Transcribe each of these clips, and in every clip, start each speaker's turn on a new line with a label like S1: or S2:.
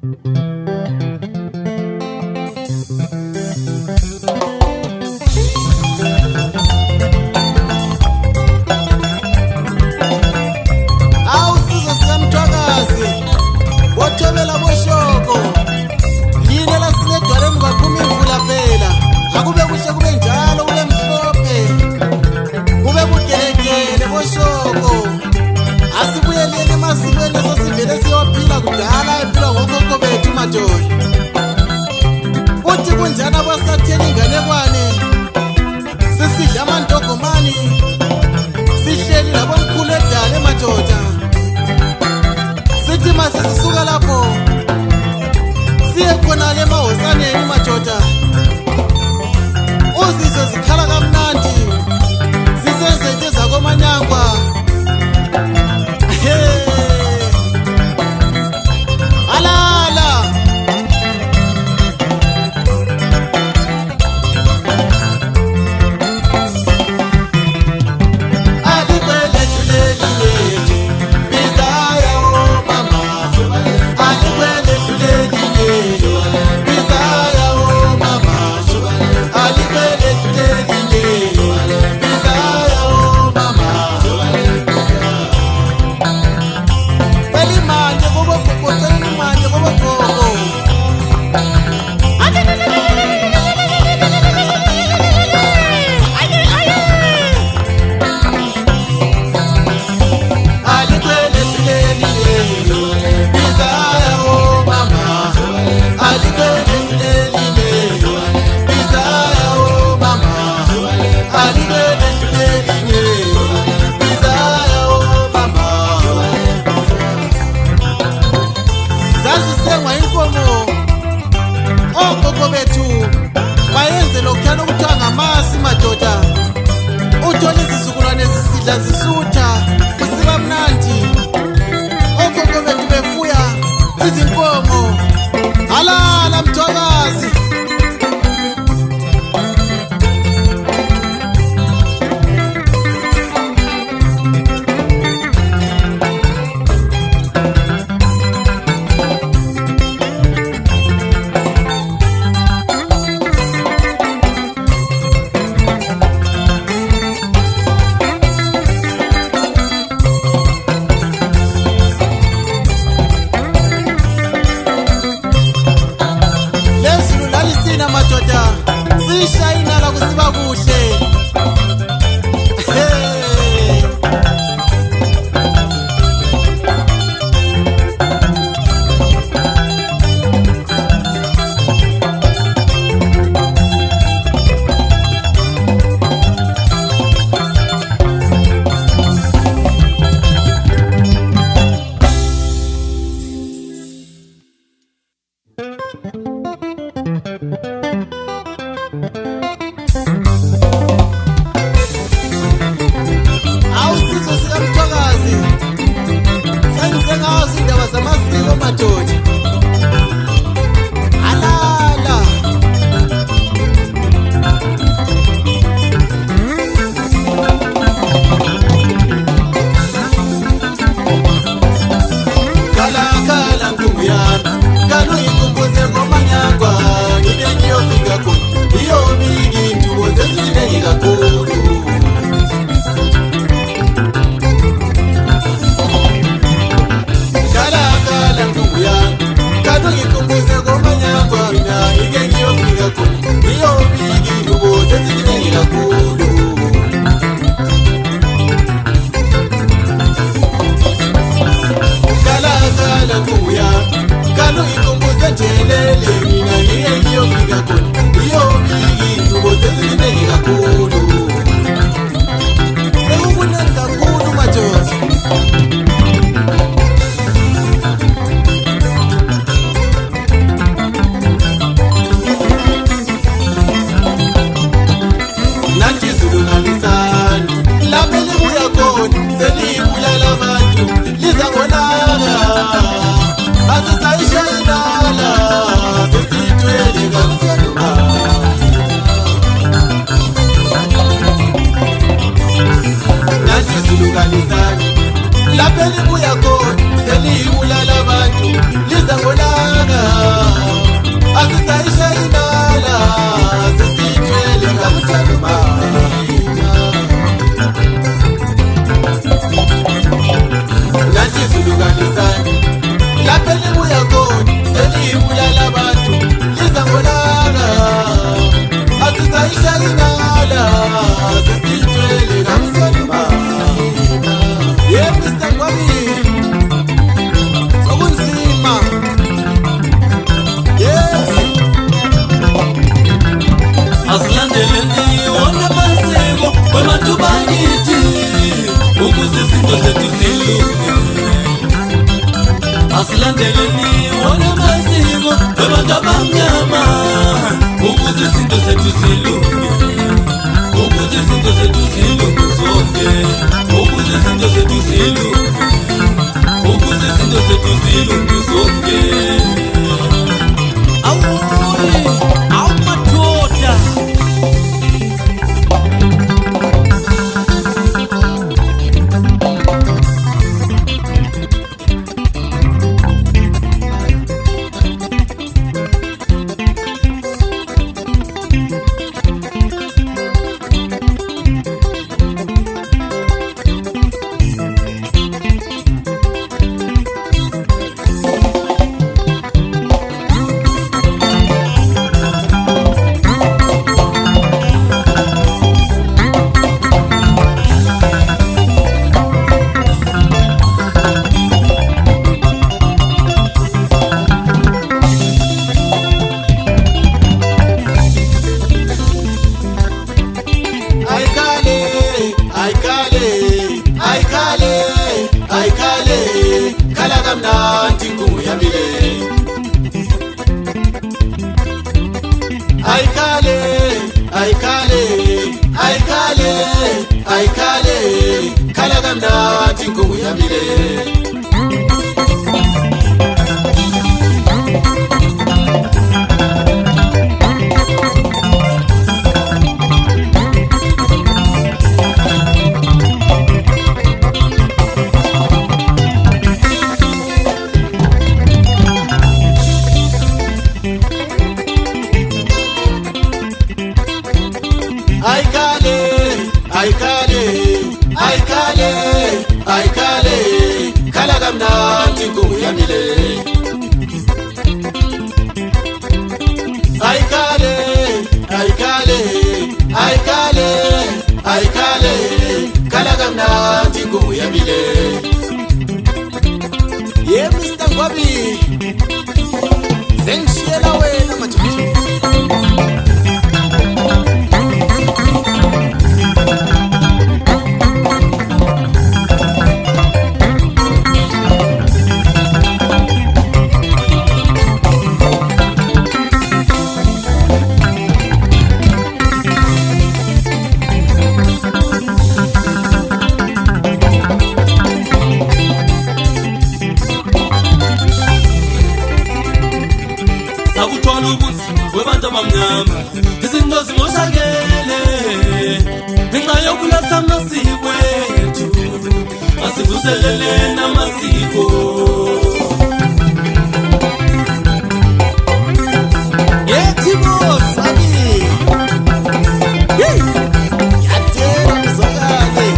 S1: Awusizo sikamthwakazi wothobela boshoko yini lasinedwaleni kwaphuma imvula phela akube kuhle kube njalo kube mhlophe kube budelegele boshoko asibuyeleni emasikweni esasivele siyophila kudala ephilwa ngokhokho bethu madoda kuthi kunjani abasatheni inganekwane sisidla amantogomani sihleli labomkhulu edala emadoda sithi masisisuka lapho siye khonale emahosaneni madoda uzizwe zikhala kamnandi zisenzenje zakomanyangwa alala zazisengwa inkomo ogogo bethu bayenze lokhuyana okuthiwa ngamasi madoda uthole izizukulwane zisidla zisutha kusiba mnandi ogogo bethu befuya izinkomo alala mthwakazi madoda sishayina la kusiba kuhle awusizo sikamthwakazi sengize ngazo indaba zamasiko madoda alala kala nkungu yami kaluyikumbuze ngomanyangwa ngibe ngiyofika khona iyobiki indubo zezinengi kakhulu ngikumbuze ngomanyangwa mina ngike ngiyofika khona iyobiki indubo zezinengi kakhulu kala nkungu yami kaluyikumbuze njelele mina ngike ngiyofika khona iyobiki indubo zezinengi kakhulu sekubunengi kakhulu madoda
S2: abamnyama ukuze izinto zethu zilunge, ukuze izinto zethu zilunge sonke, ukuze izinto zethu zilunge, ukuze izinto zethu zilunge sonke. Awumadoda
S1: kamnandi nguyamile aikale aikale aikale aikale kala kamnandi nguyamile aikale aikale aikale kala kamnandi nguyamile aikale aikale aikale aikale kala kamnandi nguyamile ye Mr. Ngwabi sengishiyela wena majuju
S2: Sakuthwala ubunzima webantu abamnyama, izinto zimoshakele ngenxa yokulahla amasiko ethu, asivuselele namasiko.
S1: yethi bosani yatela mzokane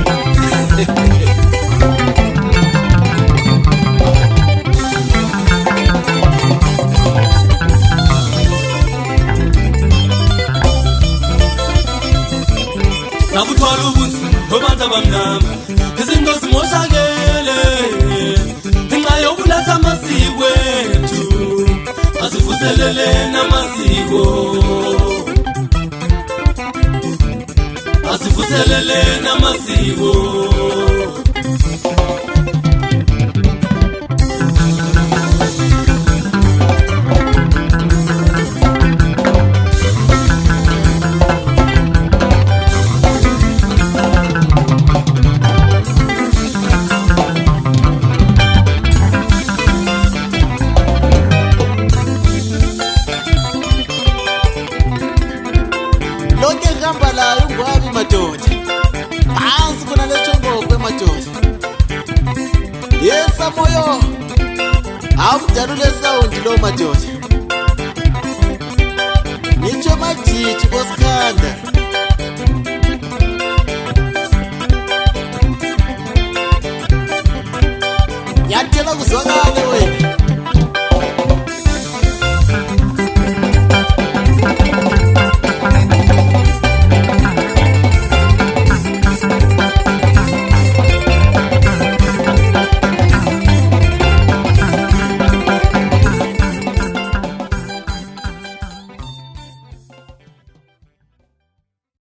S2: Sakuthwala ubunzima webantu abamnyama, izinto zimoshakele ngenxa yokulahla amasiko ethu, asivuselele namasiko, asivuselele namasiko.
S1: lonke hamba layo Ngwabi madoda phansi khona lechongokwe madoda yesa moyo awudalule sound lo madoda ngitsho majiji bosikhanda